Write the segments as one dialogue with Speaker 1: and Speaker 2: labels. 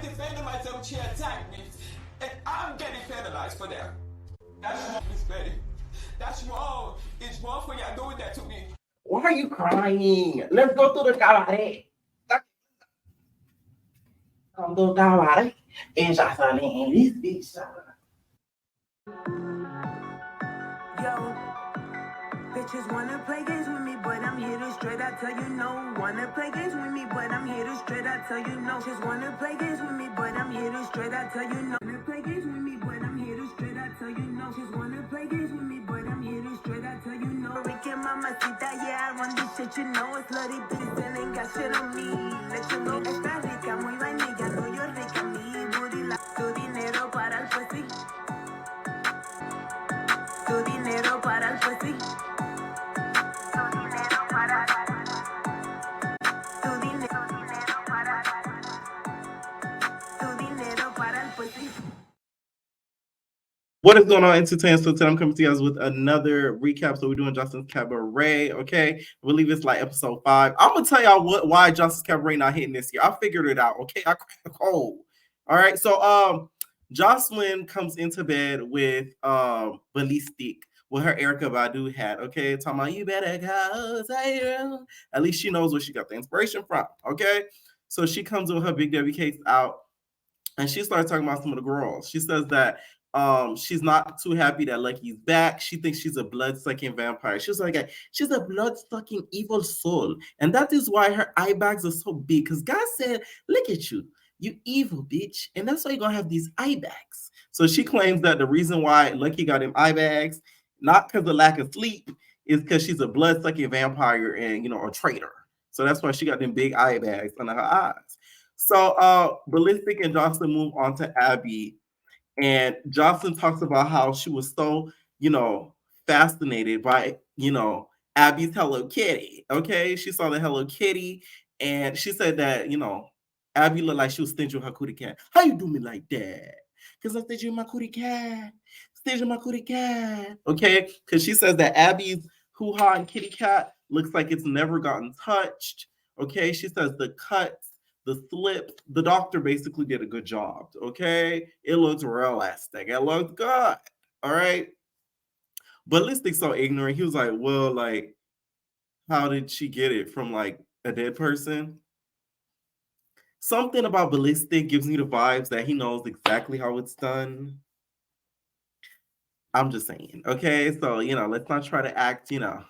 Speaker 1: defended myself, she attacked me. And I'm getting penalized for that. That's wrong, Miss Betty. That's wrong. It's wrong for y'all doing that to me.
Speaker 2: Why are you crying? Let's go to the cabaret. Come to the cabaret. And Jocelyn and this bitch.
Speaker 3: Yo, bitches wanna play games with me, but I'm here to straight I tell you no. Wanna play games with me, but I'm here to straight I tell you no. Just wanna play games with me, but I'm here to straight I tell you no. Wanna play games with me, but I'm here to straight I tell you no. Just wanna play games with me, but I'm here to straight I tell you no. Rican mamacita, yeah, I run this shit, you know. It's slutty bitches and ain't got shit on me. Let you know, esta rica, muy vainilla, no yo rica, mi booty la. Tu dinero para el pussy. Tu dinero para el pussy. Tu dinero para tu dinero para tu dinero para el pussy.
Speaker 2: What is going on, Entertainment? So today I'm coming to you guys with another recap. So we're doing Justin's Cabaret, okay? I believe it's like episode 5. I'm gonna tell y'all why Justin's Cabaret not hitting this year. I figured it out, okay? I cracked the code. All right, so Jocelyn comes into bed with Ballistic with her Erica Badu hat, okay? Talking about you better go Zayra. At least she knows where she got the inspiration from, okay? So she comes with her Big W case out and she starts talking about some of the girls. She says that she's not too happy that Lucky's back. She thinks she's a blood-sucking vampire. She's like, she's a blood-sucking evil soul. And that is why her eye bags are so big. Because God said, look at you. You evil bitch. And that's why you're going to have these eye bags. So she claims that the reason why Lucky got him eye bags, not because of lack of sleep, is because she's a blood-sucking vampire and, you know, a traitor. So that's why she got them big eye bags under her eyes. So Ballistic and Jocelyn move on to Abby. And Jocelyn talks about how she was so, you know, fascinated by, you know, Abby's Hello Kitty. Okay. She saw the Hello Kitty and she said that, you know, Abby looked like she was stingy with her cootie cat. How you do me like that? Because I'm stingy with my cootie cat. Stingy with my cootie cat. Okay. Because she says that Abby's hoo-ha and kitty cat looks like it's never gotten touched. Okay. She says the cuts, the slip, the doctor basically did a good job. Okay, it looks realistic. It looks good. All right. Ballistic's so ignorant. He was like, well, like, how did she get it from like a dead person? Something about Ballistic gives me the vibes that he knows exactly how it's done. I'm just saying, okay? So, you know, let's not try to act, you know,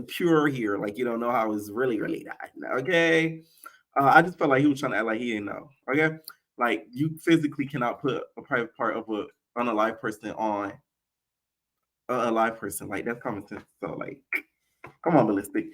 Speaker 2: pure here, like you don't know how it's really done, okay? I just felt like he was trying to act like he didn't know, okay? Like, you physically cannot put a private part of an unalive person on a live person. Like, that's common sense. So, like, come on, Ballistic.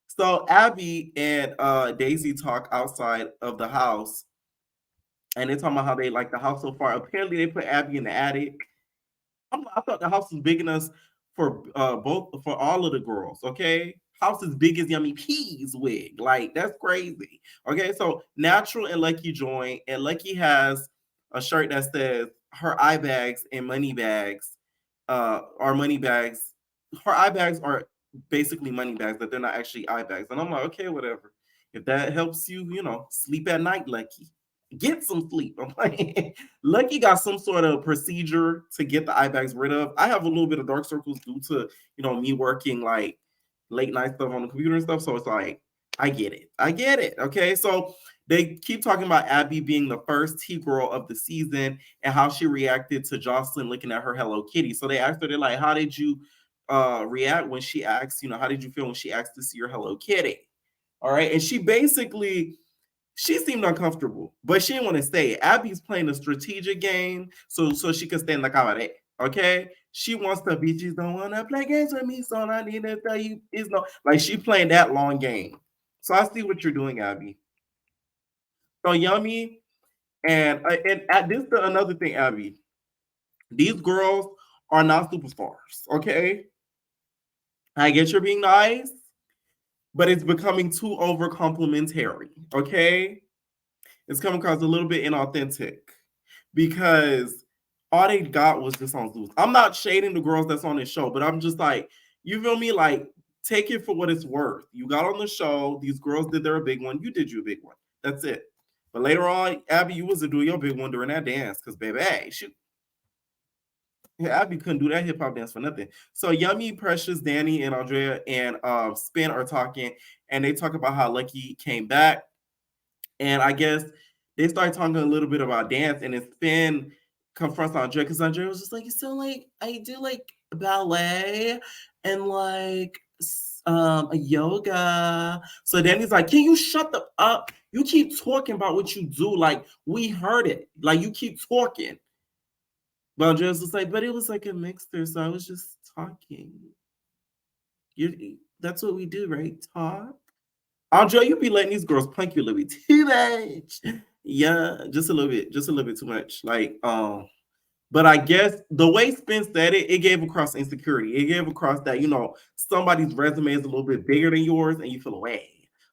Speaker 2: So, Abby and Daisy talk outside of the house and they're talking about how they like the house so far. Apparently, they put Abby in the attic. I thought the house was big enough for for all of the girls. Okay, house as big as Yummy P's wig. Like that's crazy. Okay, so Natural and Lucky join, and Lucky has a shirt that says her eye bags and money bags are money bags. Her eye bags are basically money bags, but they're not actually eye bags. And I'm like, okay, whatever. If that helps you, you know, sleep at night, Lucky. Get some sleep. I'm like, Lucky got some sort of procedure to get the eye bags rid of. I have a little bit of dark circles due to, you know, me working like late night stuff on the computer and stuff. So it's like, I get it. I get it. Okay. So they keep talking about Abby being the first T-girl of the season and how she reacted to Jocelyn looking at her Hello Kitty. So they asked her, they're like, how did you react when she asked, you know, how did you feel when she asked to see your Hello Kitty? All right. And she basically, she seemed uncomfortable, but she didn't want to say it. Abby's playing a strategic game so she can stay in the cabaret. Okay? She wants the bitches don't want to play games with me, so I need to tell you is no like she playing that long game. So I see what you're doing, Abby. So Yummy and at this another thing, Abby. These girls are not superstars. Okay? I get you're being nice, but it's becoming too over complimentary. Okay? It's coming across a little bit inauthentic because all they got was this on Zeus. I'm not shading the girls that's on this show, but I'm just like, you feel me? Like, take it for what it's worth. You got on the show. These girls did their big one. You did your big one. That's it. But later on, Abby, you wasn't doing your big one during that dance because, baby, hey, Abby couldn't do that hip hop dance for nothing. So Yummy, Precious, Danny, and Andrea and Spin are talking, and they talk about how Lucky came back. And I guess they started talking a little bit about dance, and then Spin confronts Andrea because Andrea was just like, so like I do like ballet and like a yoga. So then he's like, can you shut the up? You keep talking about what you do. Like we heard it. Like you keep talking. But Andrea's just like, but it was like a mixer, so I was just talking. That's what we do, right? Talk. Andrea, you be letting these girls punk you a little bit too much. Yeah, just a little bit too much. Like, but I guess the way Spence said it, it gave across insecurity. It gave across that, somebody's resume is a little bit bigger than yours and you feel away.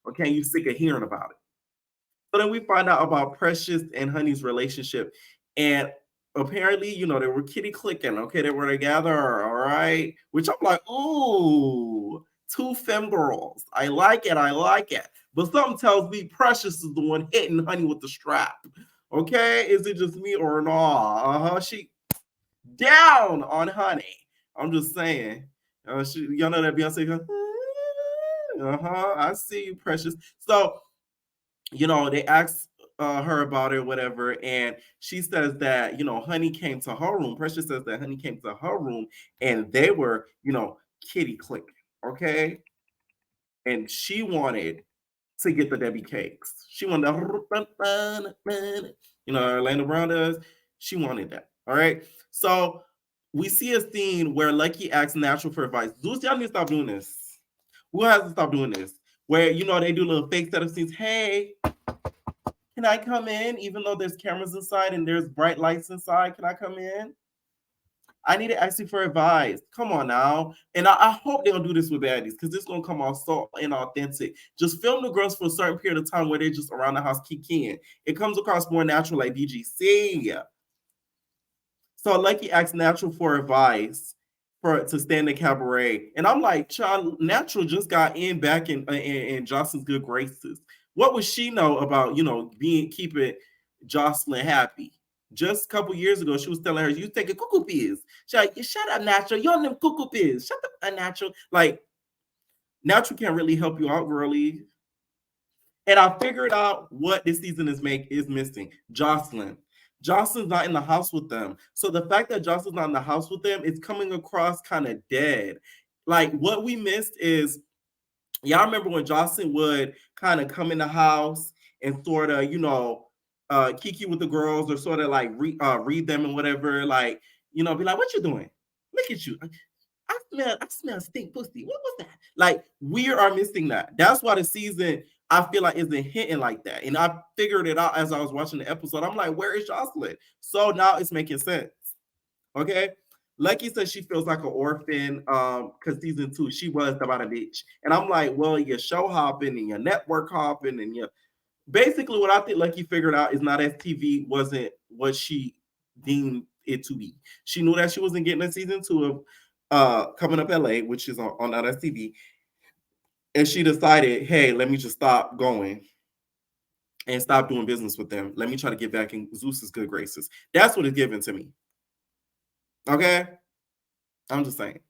Speaker 2: Okay, you sick of hearing about it. So then we find out about Precious and Honey's relationship. And apparently, they were kitty clicking. Okay, they were together. All right. Which I'm like, ooh, two femme girls. I like it. But something tells me Precious is the one hitting Honey with the strap. Okay, is it just me or not? She down on Honey. I'm just saying. Y'all know that Beyonce goes, I see you, Precious. So, they asked her about it, whatever, and she says that, Honey came to her room. Precious says that Honey came to her room and they were, kitty clicking, okay? And she wanted to get the Debbie cakes. She wanted Orlando Brown does. She wanted that, all right? So we see a scene where Lucky asks Natural for advice. Zeus, y'all need to stop doing this. Who has to stop doing this? Where, they do little fake setup scenes. Hey, can I come in even though there's cameras inside and there's bright lights inside? Can I come in? I need to ask you for advice. Come on now. And I hope they don't do this with baddies because this is going to come off so inauthentic. Just film the girls for a certain period of time where they're just around the house kicking. It comes across more natural like BGC. So Lucky asked Natural for advice to stand in Cabaret. And I'm like, child, Natural just got back in Jocelyn's good graces. What would she know about, keeping Jocelyn happy? Just a couple years ago, she was telling her, you taking cuckoo pills. She's like, shut up, Natural. You're on them cuckoo pills. Shut up, Natural. Like, Natural can't really help you out, girlie. And I figured out what this season is missing. Jocelyn. Jocelyn's not in the house with them. So the fact that Jocelyn's not in the house with them is coming across kind of dead. Like, what we missed is, y'all remember when Jocelyn would kind of come in the house and sort of, kiki with the girls or sort of like read them and whatever, like, be like, what you doing? Look at you. I smell stink pussy. What was that? Like, we are missing that. That's why the season, I feel like, isn't hitting like that. And I figured it out as I was watching the episode. I'm like, where is Jocelyn? So now it's making sense. Okay. Lucky says she feels like an orphan because season 2, she was about a bitch. And I'm like, well, you're show hopping and you're network hopping and you're basically what I think Lucky figured out is not STV wasn't what she deemed it to be. She knew that she wasn't getting a season 2 of Coming Up LA, which is on STV. And she decided, hey, let me just stop going and stop doing business with them. Let me try to get back in Zeus's good graces. That's what it's given to me. Okay? I'm just saying.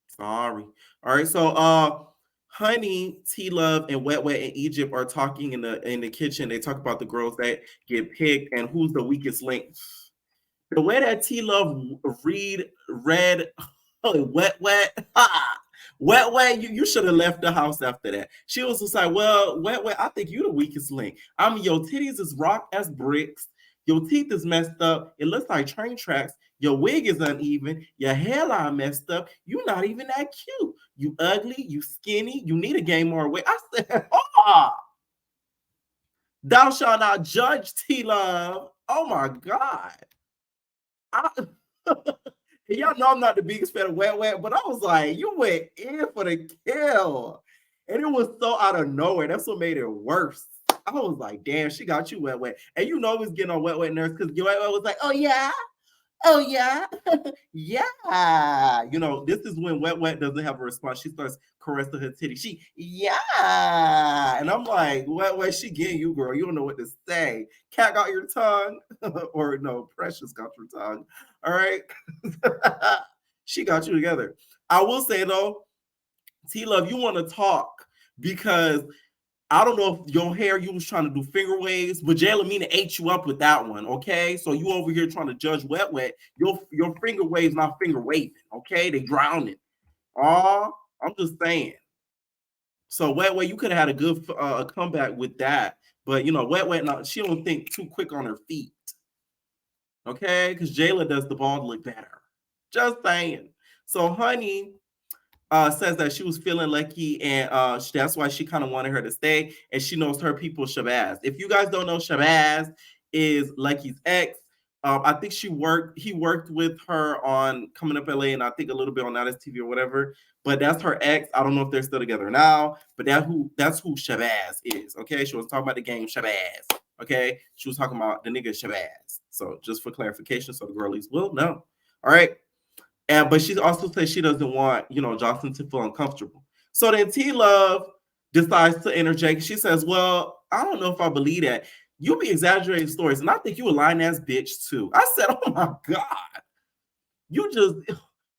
Speaker 2: Sorry. All right, so Honey, T-Love, and Wet Wet in Egypt are talking in the kitchen. They talk about the girls that get picked and who's the weakest link. The way that T-Love read Wet Wet, Wet Wet, you should have left the house after that. She was just like, well, Wet Wet, I think you the weakest link. I mean, your titties is rock as bricks. Your teeth is messed up. It looks like train tracks. Your wig is uneven. Your hairline messed up. You're not even that cute. You ugly. You skinny. You need to gain more weight. I said, thou shalt not judge, T-Love. Oh, my God. Y'all know I'm not the biggest fan of Wet Wet, but I was like, you went in for the kill. And it was so out of nowhere. That's what made it worse. I was like, damn, she got you, Wet Wet. And it was getting on Wet Wet nerves because Wet Wet was like, oh, yeah? Oh yeah, yeah. You know, this is when Wet Wet doesn't have a response. She starts caressing her titty. She yeah, and I'm like, Wet Wet, she getting you, girl. You don't know what to say. Cat got your tongue, or no, Precious got your tongue. All right, she got you together. I will say though, T Love, you want to talk because I don't know if your hair you was trying to do finger waves, but Jaylamina ate you up with that one, okay? So you over here trying to judge Wet Wet. Your finger waves not finger waving, okay? They drowning. Oh, I'm just saying. So Wet Wet, you could have had a good comeback with that, but you know Wet Wet, not, she don't think too quick on her feet, okay? Because Jayla does the ball look better. Just saying. So Honey says that she was feeling lucky and that's why she kind of wanted her to stay. And she knows her people, Shabazz. If you guys don't know, Shabazz is Lucky's ex. I think he worked with her on Coming Up LA and I think a little bit on Now That's TV or whatever. But that's her ex. I don't know if they're still together now, but that's who Shabazz is. Okay. She was talking about the game Shabazz. Okay. She was talking about the nigga Shabazz. So just for clarification, so the girlies will know. All right. But she also says she doesn't want, Jocelyn to feel uncomfortable. So then T Love decides to interject. She says, well, I don't know if I believe that. You be exaggerating stories, and I think you a lying ass bitch too. I said, oh my God. You just,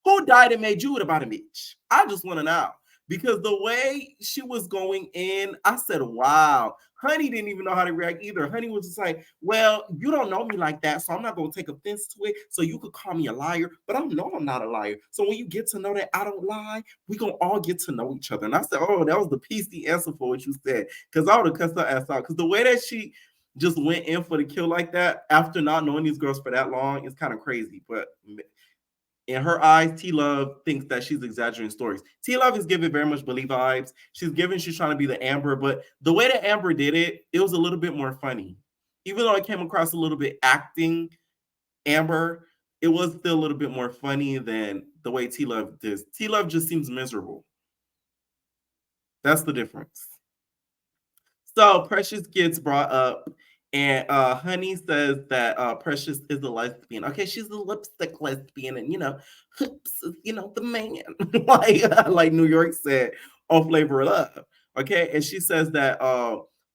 Speaker 2: who died and made you about a bitch? I just want to know. Because the way she was going in, I said, wow. Honey didn't even know how to react either. Honey was just like, well, you don't know me like that, so I'm not going to take offense to it. So you could call me a liar, but I know I'm not a liar. So when you get to know that I don't lie, we're going to all get to know each other. And I said, oh, that was the PC answer for what you said. Because I would have cussed her ass out. Because the way that she just went in for the kill like that after not knowing these girls for that long is kind of crazy. But in her eyes, T Love thinks that she's exaggerating stories. T Love is giving very much Believe vibes. She's trying to be the Amber, but the way that Amber did it, it was a little bit more funny. Even though it came across a little bit acting Amber, it was still a little bit more funny than the way T Love does. T Love just seems miserable. That's the difference. So Precious gets brought up, and Honey says that Precious is a lesbian. Okay, she's a lipstick lesbian, and Hoops is the man, like New York said on Flavor of Love. Okay, and she says that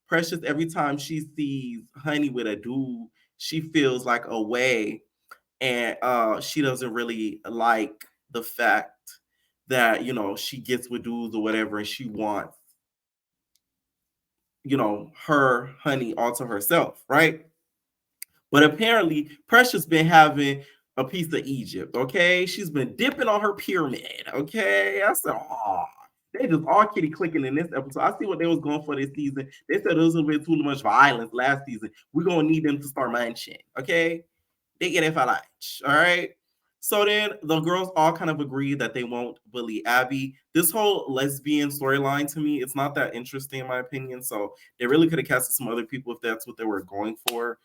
Speaker 2: Precious every time she sees Honey with a dude, she feels like a way, and she doesn't really like the fact that she gets with dudes or whatever, and she wants her Honey all to herself, right? But apparently, Precious been having a piece of Egypt, okay? She's been dipping on her pyramid, okay? I said, oh, they just all kitty clicking in this episode. I see what they was going for this season. They said there was a bit too much violence last season. We're going to need them to start munching, okay? They get it for lunch, all right? So then the girls all kind of agree that they won't bully Abby. This whole lesbian storyline to me, it's not that interesting in my opinion. So they really could have casted some other people if that's what they were going for.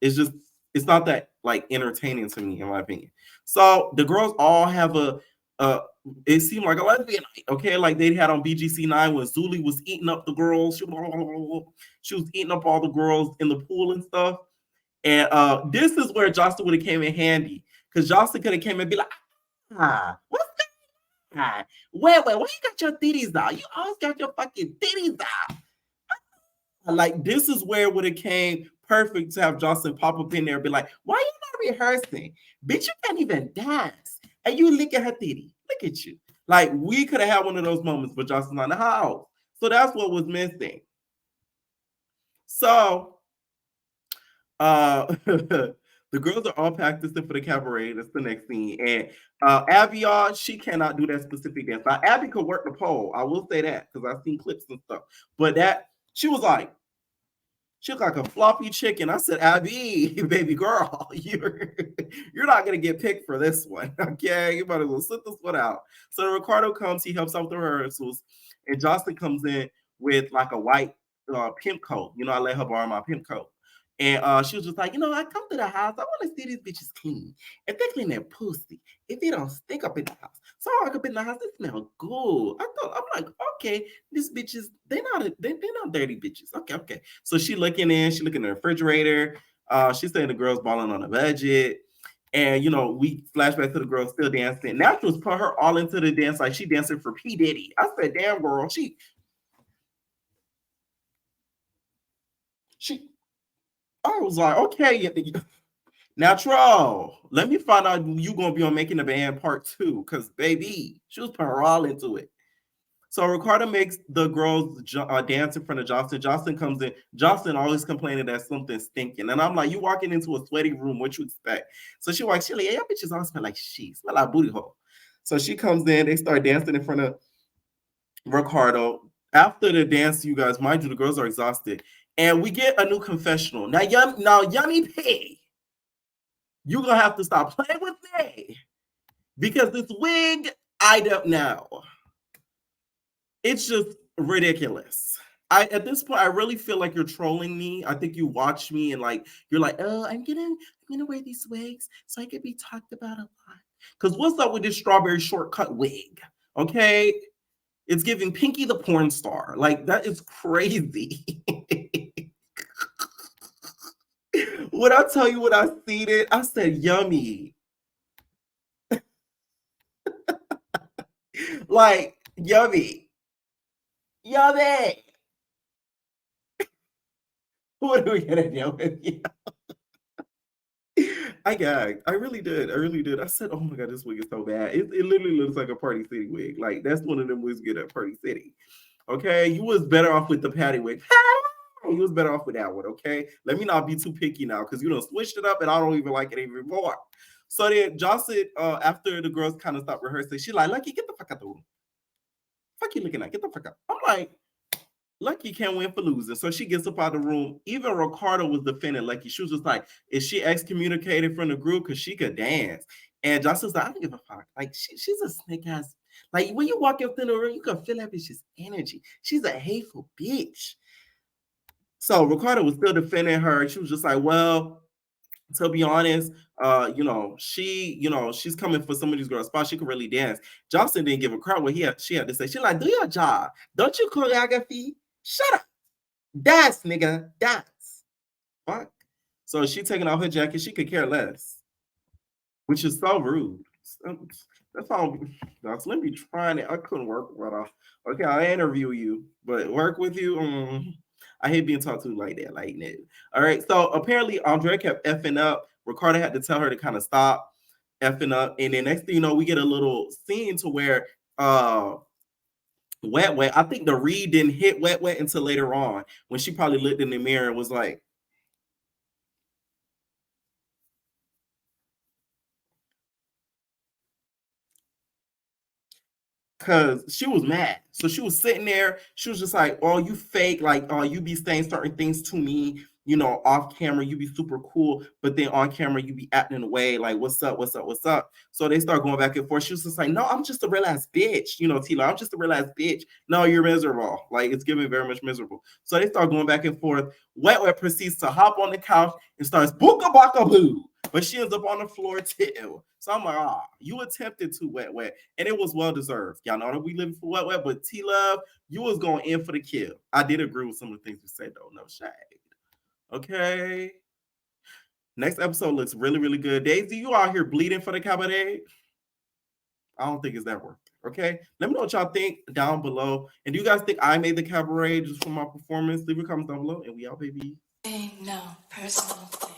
Speaker 2: It's not that like entertaining to me in my opinion. So the girls all have it seemed like a lesbian night, okay? Like they had on BGC9 when Zuli was eating up the girls. She was eating up all the girls in the pool and stuff. And this is where Jocelyn would have came in handy. Because Jocelyn could have came and be like, what's going on? Where you got your titties out? You always got your fucking titties out. Like, this is where it would have came perfect to have Jocelyn pop up in there and be like, why you not rehearsing? Bitch, you can't even dance. And you look at her titty. Look at you. Like, we could have had one of those moments, but Jocelyn's not in the house. So that's what was missing. So, the girls are all practicing for the cabaret. That's the next scene. And Abby, y'all, she cannot do that specific dance. Now, Abby could work the pole. I will say that because I've seen clips and stuff. But she looked like a floppy chicken. I said, Abby, baby girl, you're not gonna get picked for this one. Okay, you better go sit this one out. So Ricardo comes, he helps out with the rehearsals, and Jocelyn comes in with like a white pimp coat. I let her borrow my pimp coat. And she was just like, I come to the house. I want to see these bitches clean. If they clean their pussy, if they don't stink up in the house. So I walk up in the house, they smell good. I'm like, okay, these bitches, they're not dirty bitches. Okay. So she looking in the refrigerator. She's saying the girl's balling on a budget. And we flashback to the girl still dancing. Naturals put her all into the dance like she dancing for P. Diddy. I said, damn girl, she I was like, okay, Natural, let me find out you gonna be on Making the Band Part 2, because baby, she was putting her all into it. So Ricardo makes the girls dance in front of Jocelyn. Jocelyn comes in. Jocelyn always complaining that something's stinking. And I'm like, you walking into a sweaty room, what you expect? So she walks, she's like, yeah, bitches all smell like shit. Smell like booty hole. So she comes in, they start dancing in front of Ricardo. After the dance, you guys, mind you, the girls are exhausted. And we get a new confessional. Now, Yummy P, you're going to have to stop playing with me. Because this wig, I don't know. It's just ridiculous. At this point, I really feel like you're trolling me. I think you watch me and you're like, oh, I'm gonna wear these wigs so I could be talked about a lot. Because what's up with this strawberry shortcut wig? Okay, it's giving Pinky the porn star. Like, that is crazy. When I tell you when I seen it, I said, yummy. Like, yummy. Yummy. What are we gonna do with you? I gagged. I really did. I said, oh my God, this wig is so bad. It literally looks like a Party City wig. Like, that's one of them wigs you get at Party City. Okay, you was better off with the Patty wig. You was better off with that one, okay? Let me not be too picky now, because you done switched it up and I don't even like it even more. So then Jocelyn, after the girls kind of stopped rehearsing, she's like, Lucky, get the fuck out the room. Fuck you looking at? Get the fuck out. I'm like, Lucky can't win for losing. So she gets up out of the room. Even Ricardo was defending Lucky. She was just like, is she excommunicated from the group? Because she could dance. And Jocelyn's like, I don't give a fuck. Like, she's a snake ass. Like, when you walk up in the room, you can feel that bitch's energy. She's a hateful bitch. So Ricardo was still defending her. She was just like, well, to be honest, she's coming for some of these girls' spots. She could really dance. Jocelyn didn't give a crap what she had to say. She's like, do your job. Don't you choreography? Shut up. Dance, nigga. Dance. Fuck. So she taking off her jacket. She could care less. Which is so rude. That's all. Jocelyn be trying it. I couldn't work with her. Okay, I interview you, but work with you. I hate being talked to like that. Like, no. All right. So apparently Andrea kept effing up. Ricardo had to tell her to kind of stop effing up. And then next thing you know, we get a little scene to where Wet Wet, I think the read didn't hit Wet Wet until later on, when she probably looked in the mirror and was like, because she was mad. So she was sitting there. She was just like, oh, you fake. Like, oh, you be saying certain things to me, off camera, you be super cool. But then on camera, you be acting away. Like, what's up? So they start going back and forth. She was just like, no, I'm just a real ass bitch. Tila, I'm just a real ass bitch. No, you're miserable. Like, it's giving very much miserable. So they start going back and forth. Wet Wet proceeds to hop on the couch and starts booka baka boo. But she ends up on the floor too. So I'm like, you attempted to, Wet Wet. And it was well deserved. Y'all know that we living for Wet Wet, but T-Love, you was going in for the kill. I did agree with some of the things you said, though. No shade. Okay. Next episode looks really, really good. Daisy, you out here bleeding for the Cabaret? I don't think it's that worth it. Okay. Let me know what y'all think down below. And do you guys think I made the Cabaret just from my performance? Leave your comments down below. And we out, baby.
Speaker 4: No personal thing.